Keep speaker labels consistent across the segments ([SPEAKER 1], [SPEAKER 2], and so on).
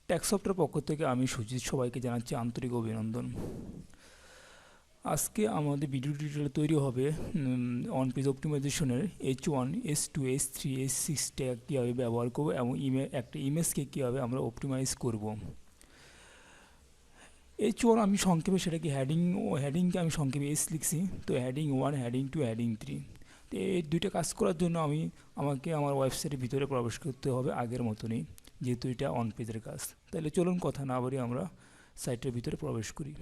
[SPEAKER 1] ট্যাক্সসফটের পক্ষ থেকে আমি সুজিত সবাইকে জানাচ্ছি আন্তরিক অভিনন্দন। আজকে আমাদের ভিডিও টিউটোরিয়াল তৈরি হবে on page অপটিমাইজেশনের H1, H2, H3, H6 tag কীভাবে ব্যবহার করবো এবং একটা ইমেজকে কীভাবে আমরা অপটিমাইজ করব। H1 আমি সংক্ষেপে সেটাকে হেডিংকে আমি সংক্ষেপে এস লিখছি, তো হেডিং 1, হেডিং 2, হেডিং 3। তো এই দুইটা কাজ করার জন্য আমাকে আমার ওয়েবসাইটের ভিতরে প্রবেশ করতে হবে আগের মতনই, যেহেতু এটা অন পেজের কাজ। তাহলে চলুন কথা না বলে আমরা সাইটের ভিতরে প্রবেশ করি।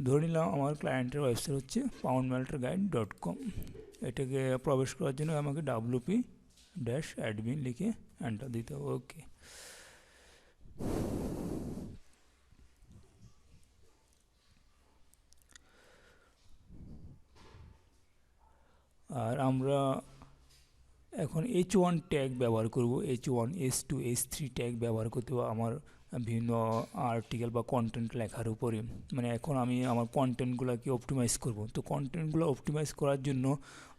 [SPEAKER 1] ধরে নিলাম আমার ক্লায়েন্টের ওয়েবসাইট হচ্ছে poundmelterguide.com। এটাকে প্রবেশ করার জন্য আমাকে wp-admin লিখে এন্টার দিতে হবে। ওকে, আর আমরা এখন H1 ট্যাগ ব্যবহার করব। H1, H2, H3 ট্যাগ ব্যবহার করতে হবে আমার বিভিন্ন আর্টিকেল বা কন্টেন্ট লেখার উপরে। মানে এখন আমি আমার কন্টেন্টগুলোকে অপটিমাইজ করব। তো কন্টেন্টগুলো অপটিমাইজ করার জন্য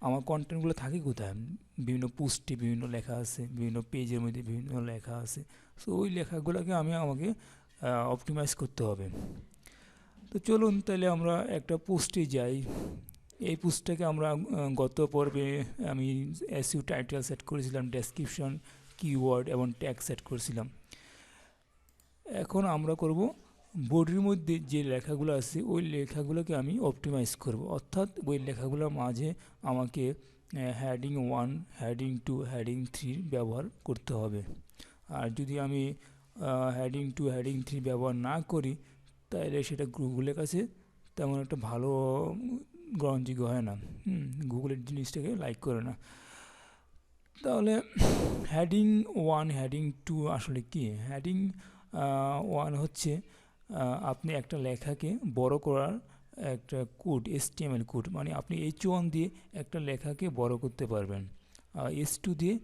[SPEAKER 1] আমার কন্টেন্টগুলো থাকে কোথায়? বিভিন্ন পোস্টে বিভিন্ন লেখা আছে, বিভিন্ন পেজের মধ্যে বিভিন্ন লেখা আছে। সো ওই লেখাগুলোকে আমাকে অপটিমাইজ করতে হবে। তো চলুন তাহলে আমরা একটা পোস্টে যাই। এই পোস্টটাকে আমরা গত পর্বে আমি এসইও টাইটেল সেট করেছিলাম, ডেসক্রিপশন, কিওয়ার্ড এবং ট্যাগ সেট করেছিলাম। এখন আমরা করব বডির মধ্যে যে লেখাগুলো আছে ওই লেখাগুলোকে আমি অপটিমাইজ করব, অর্থাৎ ওই লেখাগুলোর মাঝে আমাকে হেডিং 1, হেডিং 2, হেডিং 3 ব্যবহার করতে হবে। আর যদি আমি হেডিং 2, হেডিং 3 ব্যবহার না করি তাহলে সেটা গুগলের কাছে তেমন একটা ভালো গ্রহণযোগ্য হয় না। গুগলের জিনিসটাকে লাইক করে না। তাহলে হেডিং 1, হেডিং 2 আসলে কি? হেডিং 1 হচ্ছে আপনি একটা লেখাকে বড় করার একটা কোড, HTML কোড। মানে আপনি H1 দিয়ে একটা লেখাকে বড় করতে পারবেন, H2 দিয়ে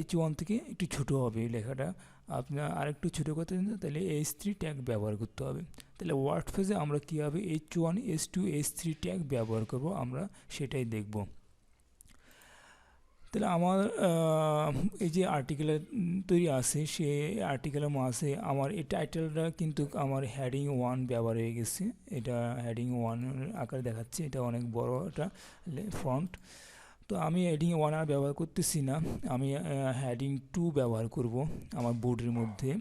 [SPEAKER 1] H1 থেকে একটু ছোটো হবে এই লেখাটা। আপনার আরেকটু ছোটো করতে তাহলে H3 ট্যাগ ব্যবহার করতে হবে। তাহলে ওয়ার্ডপ্রেসে আমরা কীভাবে H1, H2, H3 ট্যাগ ব্যবহার করব আমরা সেটাই দেখব। তাহলে আমার এই যে আর্টিকেলের তৈরি আছে, সে আর্টিকেলের মাঝে আমার এই টাইটেলটা কিন্তু আমার হেডিং 1 ব্যবহার হয়ে গেছে। এটা হেডিং 1 আকারে দেখাচ্ছে, এটা অনেক বড় একটা ফন্ট। তো আমি হেডিং 1 আর ব্যবহার করতেছি না, আমি হেডিং 2 ব্যবহার করব আমার বোর্ডের মধ্যে।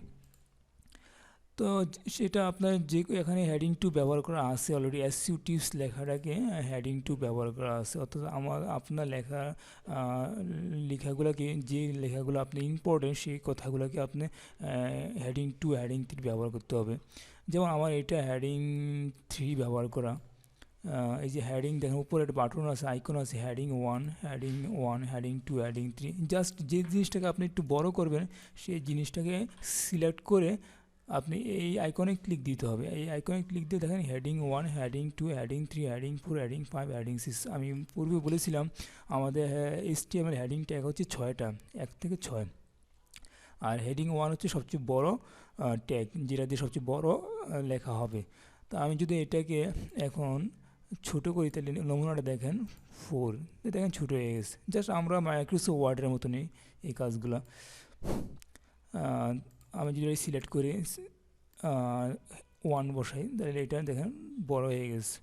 [SPEAKER 1] তো সেটা আপনার যে এখানে হেডিং 2 ব্যবহার করা আছে অলরেডি, এসইও টিপস লেখাটাকে হেডিং 2 ব্যবহার করা আছে। অর্থাৎ আপনার লেখাগুলোকে, যে লেখাগুলো আপনি ইম্পর্টেন্ট সেই কথাগুলোকে আপনি হেডিং 2, হেডিং 3 ব্যবহার করতে হবে। যেমন আমার এটা হেডিং 3 ব্যবহার করা। এই যে হেডিং দেখেন উপরে একটা বাটন আছে, আইকন আছে, heading 1, heading 1, heading 2, heading 3। Just যে জিনিসটাকে আপনি একটু বড় করবেন সেই জিনিসটাকে সিলেক্ট করে আপনি এই আইকনে ক্লিক দিতে হবে। এই আইকনে ক্লিক দিয়ে দেখেন heading 1, heading 2, heading 3, heading 4, heading 5, heading 6। আমি পূর্বে বলেছিলাম আমাদের HTML হেডিং ট্যাগ হচ্ছে 6টা, 1 থেকে 6। আর হেডিং 1 হচ্ছে সবচেয়ে বড় ট্যাগ, যেটা দিয়ে সবচেয়ে বড় লেখা হবে। তো আমি যদি এটাকে এখন ছোটো করি তাহলে নমুনাটা দেখেন 4, দেখেন ছোটো হয়ে গেছে। জাস্ট আমরা মাইক্রোসফট ওয়ার্ডের মতনই এই কাজগুলো। আমি যদি সিলেক্ট করে 1 বসাই তাহলে এটা দেখেন বড় হয়ে গেছে।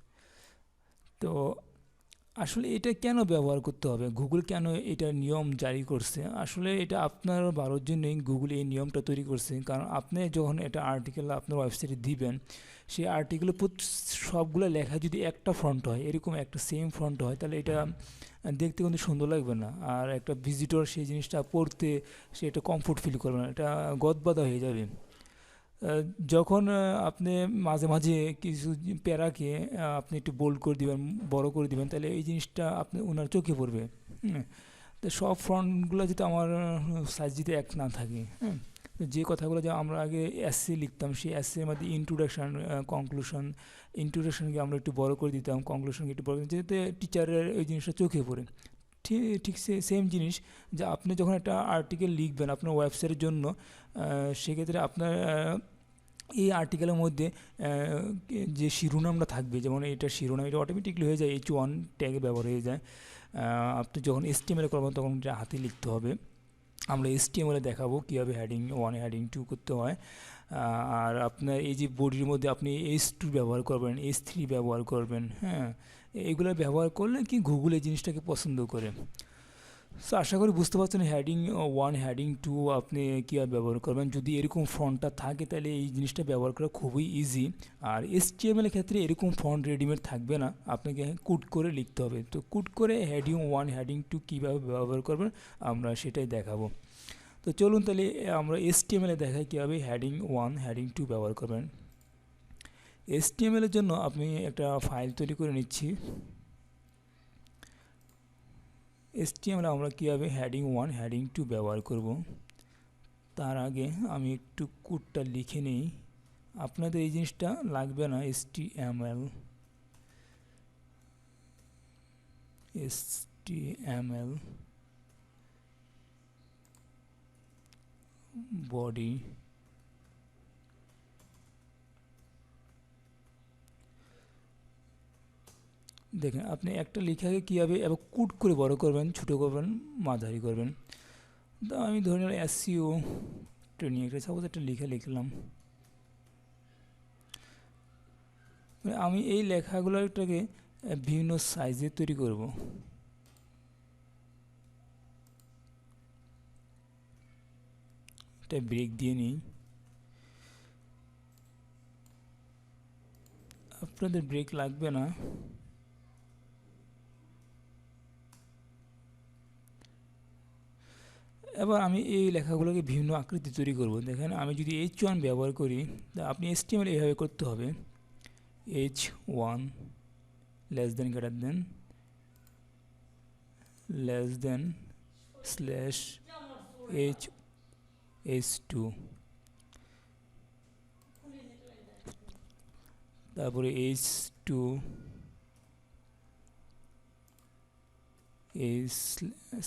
[SPEAKER 1] তো আসলে এটা কেন ব্যবহার করতে হবে? গুগল কেন এটা নিয়ম জারি করছে? আসলে এটা আপনার ভালোর জন্যই গুগল এই নিয়মটা তৈরি করছে। কারণ আপনি যখন এটা আর্টিকেল আপনার ওয়েবসাইটে দিবেন, সেই আর্টিকেলের সবগুলো লেখা যদি একটা ফন্ট হয়, এরকম একটা সেম ফন্ট হয়, তাহলে এটা দেখতে কিন্তু সুন্দর লাগবে না। আর একটা ভিজিটর সেই জিনিসটা পড়তে সে একটা কমফোর্ট ফিল করবে না, এটা গদবাদা হয়ে যাবে। যখন আপনি মাঝে মাঝে কিছু প্যারাকে আপনি একটু বোল্ড করে দিবেন, বড় করে দিবেন, তাহলে এই জিনিসটা আপনি ওনার চোখে পড়বে। তো সব ফন্টগুলো যদি আমার সাইজ যদি এক না থাকে, তো যে কথাগুলো যা আমরা আগে এসসি লিখতাম, সেই এসসির মধ্যে ইন্ট্রোডাকশান, কনক্লুশন, ইন্ট্রোডাকশানকে আমরা একটু বড় করে দিতাম, কনক্লুশনকে একটু বড় করে দিতাম, যাতে টিচারের ওই জিনিসটা চোখে পড়ে। ঠিক সেম জিনিস যে আপনি যখন একটা আর্টিকেল লিখবেন আপনার ওয়েবসাইটের জন্য, সেক্ষেত্রে আপনার এই আর্টিকেলের মধ্যে যে শিরোনামটা থাকবে, যেমন এটা শিরোনাম, এটা অটোমেটিকলি হয়ে যায় H1 ট্যাগে ব্যবহার হয়ে যায়। আপনি যখন HTML করবেন তখন এটা হাতে লিখতে হবে। আমরা HTML দেখাবো কীভাবে হেডিং 1 হেডিং 2 করতে হয়। আর আপনার এই যে বডির মধ্যে আপনি H2 ব্যবহার করবেন, H3 ব্যবহার করবেন, হ্যাঁ, এগুলো ব্যবহার করলে কি গুগল এই জিনিসটাকে পছন্দ করে। সো আশা করি বুঝতে পারছেন হেডিং 1 হেডিং 2 আপনি কীভাবে ব্যবহার করবেন। যদি এরকম ফন্টটা থাকে তাহলে এই জিনিসটা ব্যবহার করা খুবই ইজি। আর HTML এর ক্ষেত্রে এরকম ফন্ট রেডিমেড থাকবে না, আপনাকে কোড করে লিখতে হবে। তো কোড করে হেডিং 1 হেডিং 2 কীভাবে ব্যবহার করবেন আমরা সেটাই দেখাবো। তো চলুন তাহলে আমরা HTML এ দেখাই কীভাবে হেডিং 1 হেডিং 2 ব্যবহার করবেন। HTML এর জন্য আপনি একটা ফাইল তৈরি করে নিচ্ছি। HTML আমরা কীভাবে হেডিং 1 হেডিং 2 ব্যবহার করব, তার আগে আমি একটু কোডটা লিখে নিই। আপনাদের এই জিনিসটা লাগবে না, HTML body দেখেন আপনি একটা লেখাকে কীভাবে এবার কোড করে বড় করবেন, ছোটো করবেন, মাঝারি করবেন। তো আমি ধরে নিলাম SEO ট্রেনিং একটা সাপোজ একটা লেখা লিখলাম। আমি এই লেখাগুলোটাকে বিভিন্ন সাইজে তৈরি করব। এটা ব্রেক দিয়ে নিই। আপনাদের ব্রেক লাগবে না। এবার আমি এই লেখাগুলোকে বিভিন্ন আকৃতি তৈরি করব। দেখেন আমি যদি H1 ব্যবহার করি, তা আপনি HTML এইভাবে করতে হবে, H1 less than greater than less than slash H2, তারপরে H2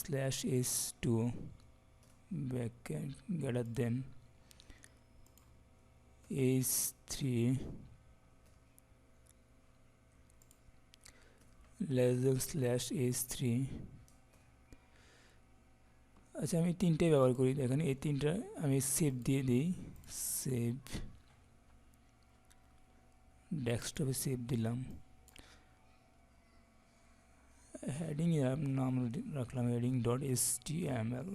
[SPEAKER 1] slash H2 greater than H3 less than slash H3। আচ্ছা আমি তিনটে ব্যবহার করি, দেখেন এই তিনটা আমি সেভ দিয়ে দিই। সেভ, ডেস্কটপে সেভ দিলাম। হেডিং নাম রাখলাম heading.html,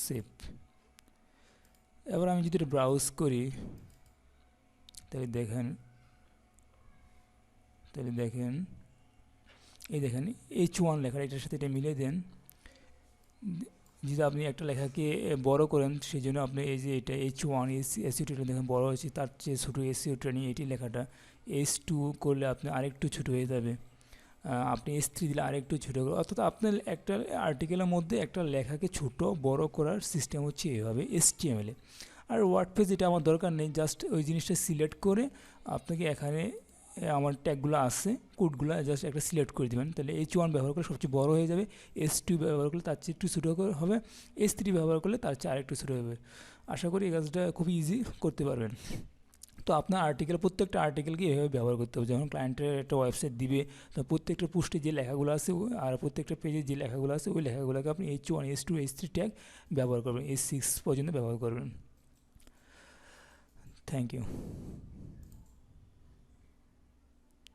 [SPEAKER 1] সেভ। এবার আমি যদি এটা ব্রাউজ করি তাহলে দেখেন এই দেখেন H1 লেখা, এটার সাথে এটা মিলিয়ে দেন। যদি আপনি একটা লেখাকে বড় করেন সেই জন্য আপনি এই যে এটা H1 SEO ট্রেনিং দেখেন বড় হয়েছে, তার চেয়ে ছোটো SEO ট্রেনিং এটি লেখাটা। H2 করলে আপনি আরেকটু ছোটো হয়ে যাবে, আপনি S3 দিলে আরেকটু ছোটো করে। অর্থাৎ আপনার একটা আর্টিকেলের মধ্যে একটা লেখাকে ছোট বড় করার সিস্টেম হচ্ছে এইভাবে HTML এ। আর ওয়ার্ডপ্রেস এটা আমার দরকার নেই, জাস্ট ওই জিনিসটা সিলেক্ট করে আপনাকে এখানে আমার ট্যাগগুলো আছে, কোডগুলো জাস্ট একটা সিলেক্ট করে দেবেন, তাহলে H1 ব্যবহার করলে সবচেয়ে বড় হয়ে যাবে, S2 ব্যবহার করলে তার চেয়ে একটু ছোটো হবে, S3 ব্যবহার করলে তার চেয়ে আরেকটু ছোটো হবে। আশা করি এই কাজটা খুব ইজি করতে পারবেন। তো আপনার আর্টিকেল, প্রত্যেকটা আর্টিকেলকে এভাবে ব্যবহার করতে হবে। যখন ক্লায়েন্টের একটা ওয়েবসাইট দিবে, তো প্রত্যেকটা পোস্টে যে লেখাগুলো আছে আর প্রত্যেকটা পেজে যে লেখাগুলো আছে ওই লেখাগুলোকে আপনি H1 H2 H3 ট্যাগ ব্যবহার করবেন, H6 পর্যন্ত ব্যবহার করবেন। Thank you.